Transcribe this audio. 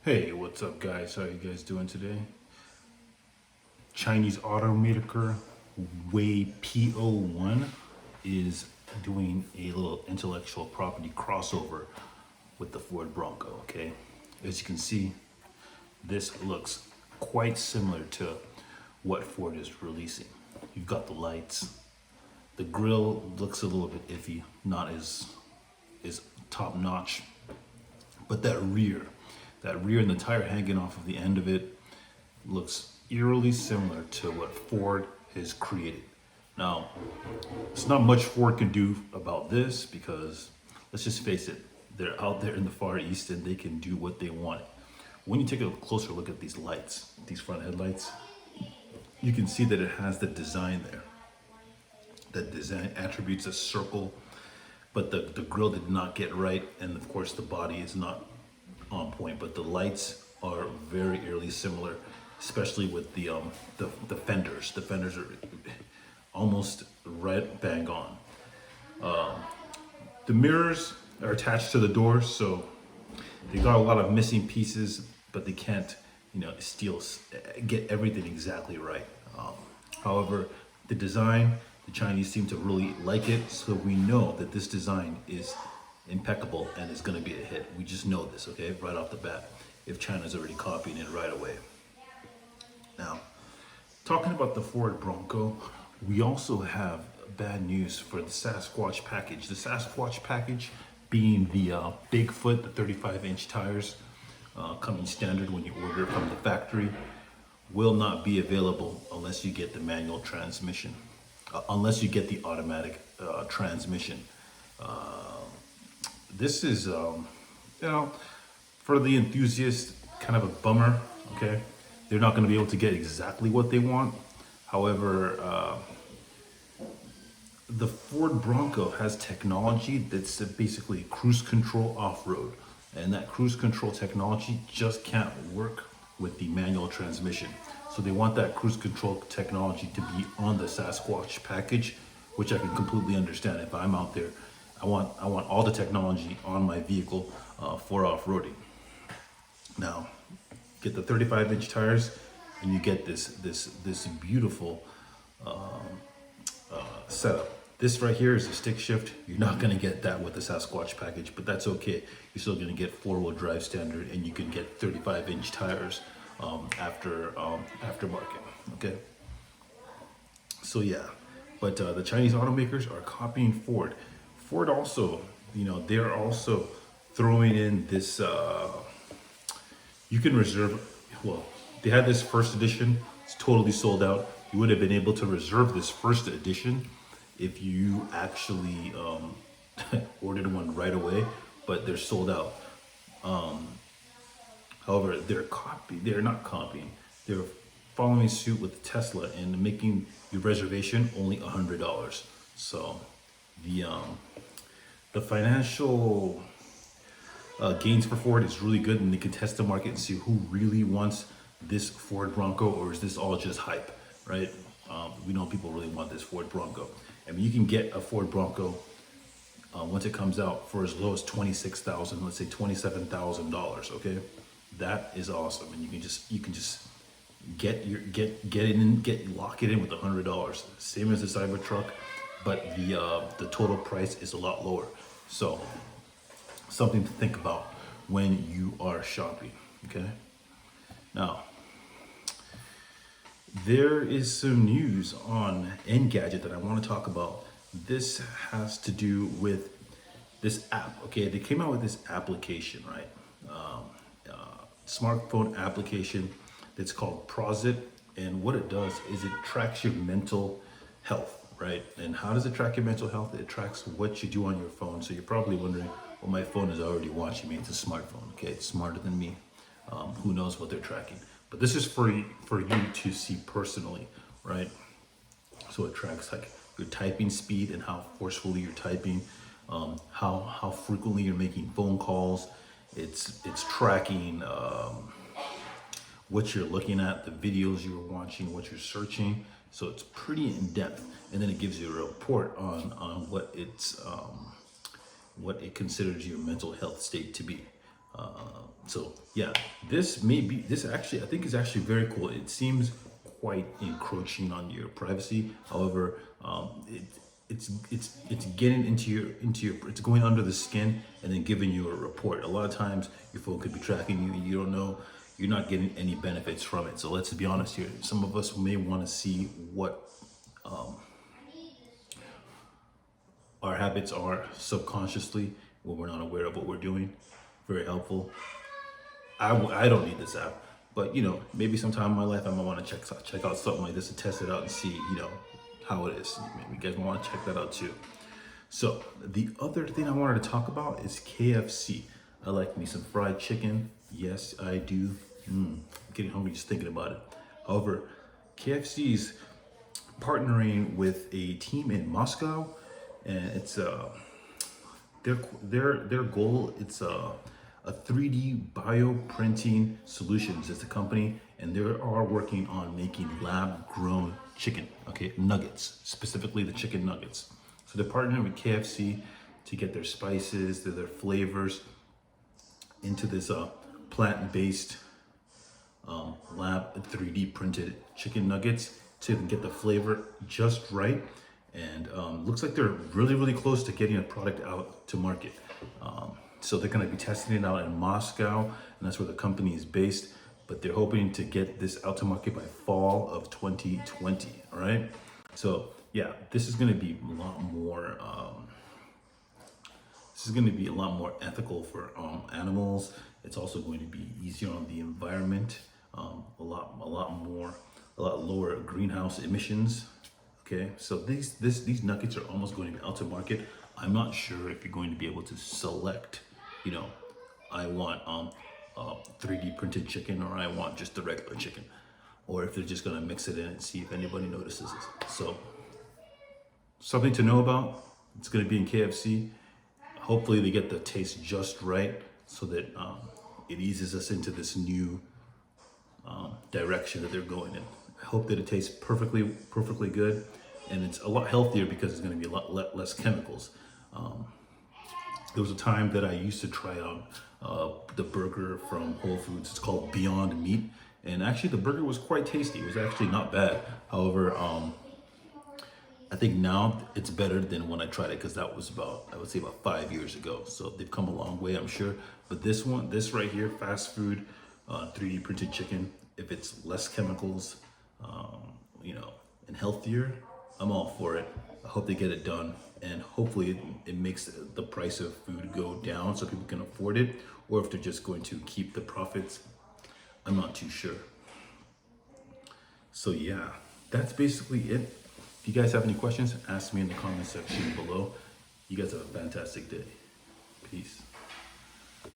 Hey, what's up, guys? How you guys doing today? Chinese automaker Wei PO1 is doing a little intellectual property crossover with the Ford Bronco, okay? As you can see, this looks quite similar to what Ford is releasing. You've got the lights. The grille looks a little bit iffy, not as top notch, but that rear and the tire hanging off of the end of it looks eerily similar to what Ford has created. Now, there's not much Ford can do about this because, let's just face it, they're out there in the Far East and they can do what they want. When you take a closer look at these lights, these front headlights, you can see that it has the design there. That design attributes a circle, but the grille did not get right, and of course the body is not on point, but the lights are very eerily similar, especially with the fenders. The fenders are almost right bang on. The mirrors are attached to the doors, so they got a lot of missing pieces, but they can't, get everything exactly right. However, the design, the Chinese seem to really like it, so we know that this design is impeccable and is going to be a hit. We just know this, okay, right off the bat, if China's already copying it right away. Now, talking about the Ford Bronco, we also have bad news for the Sasquatch package. The Sasquatch package being the Bigfoot, the 35-inch tires, coming standard when you order from the factory, will not be available unless you get the manual transmission, unless you get the automatic transmission. This is, for the enthusiast, kind of a bummer, okay? They're not gonna be able to get exactly what they want. However, the Ford Bronco has technology that's basically cruise control off-road. And that cruise control technology just can't work with the manual transmission. So they want that cruise control technology to be on the Sasquatch package, which I can completely understand. If I'm out there, I want all the technology on my vehicle for off-roading. Now, get the 35-inch tires, and you get this beautiful setup. This right here is a stick shift. You're not gonna get that with the Sasquatch package, but that's okay. You're still gonna get four-wheel drive standard, and you can get 35-inch tires aftermarket. Okay. So yeah, but the Chinese automakers are copying Ford. Ford also, they're also throwing in this. You can reserve. Well, they had this first edition. It's totally sold out. You would have been able to reserve this first edition if you actually ordered one right away, but they're sold out. However, they're not copying. They're following suit with Tesla and making your reservation only $100. So the financial gains for Ford is really good, and they can test the market and see who really wants this Ford Bronco, or is this all just hype, right? We know people really want this Ford Bronco. I mean, you can get a Ford Bronco once it comes out for as low as $26,000, let's say $27,000. Okay, that is awesome, and you can just lock it in with $100, same as the Cybertruck, but the total price is a lot lower. So something to think about when you are shopping. Okay, now there is some news on Engadget that I want to talk about. This has to do with this app. Okay, they came out with this application, right? Smartphone application that's called Prosit, and what it does is it tracks your mental health, right? And how does it track your mental health? It tracks what you do on your phone. So you're probably wondering, well, my phone is already watching me. It's a smartphone. Okay, it's smarter than me. Who knows what they're tracking? But this is for you to see personally, right? So it tracks like your typing speed and how forcefully you're typing, how frequently you're making phone calls. It's tracking what you're looking at, the videos you're watching, what you're searching. So it's pretty in depth, and then it gives you a report on what it considers your mental health state to be. So yeah, this actually I think is actually very cool. It seems quite encroaching on your privacy. However, it's getting into your it's going under the skin and then giving you a report. A lot of times your phone could be tracking you and you don't know, you're not getting any benefits from it. So let's be honest here. Some of us may want to see what our habits are subconsciously when we're not aware of what we're doing. Very helpful. I don't need this app, but maybe sometime in my life I might want to check out something like this to test it out and see how it is. Maybe you guys want to check that out too. So the other thing I wanted to talk about is KFC. I like me some fried chicken. Yes, I do. I'm getting hungry just thinking about it. However, KFC's partnering with a team in Moscow, and it's their goal. It's a 3D bioprinting solutions is the company, and they are working on making lab-grown chicken, okay, nuggets, specifically the chicken nuggets. So they're partnering with KFC to get their spices, their flavors into this plant-based lab 3D printed chicken nuggets to get the flavor just right. And looks like they're really close to getting a product out to market. So they're going to be testing it out in Moscow, and that's where the company is based. But they're hoping to get this out to market by fall of 2020. All right. So yeah, this is going to be a lot more. This is going to be a lot more ethical for animals. It's also going to be easier on the environment. A lot lower greenhouse emissions. Okay, so these nuggets are almost going to be out to market. I'm not sure if you're going to be able to select, I want 3D printed chicken, or I want just the regular chicken, or if they're just gonna mix it in and see if anybody notices it. So something to know about. It's gonna be in KFC. Hopefully they get the taste just right so that it eases us into this new direction that they're going in. I hope that it tastes perfectly good, and it's a lot healthier because it's going to be a lot less chemicals. There was a time that I used to try out the burger from Whole Foods. It's called Beyond Meat, and actually the burger was quite tasty. It was actually not bad. However, I think now it's better than when I tried it, because that was I would say about 5 years ago. So they've come a long way, I'm sure. But this right here, fast food, 3D printed chicken, if it's less chemicals, and healthier, I'm all for it. I hope they get it done, and hopefully it makes the price of food go down so people can afford it, or if they're just going to keep the profits, I'm not too sure. So yeah, that's basically it. If you guys have any questions, ask me in the comment section below. You guys have a fantastic day. Peace.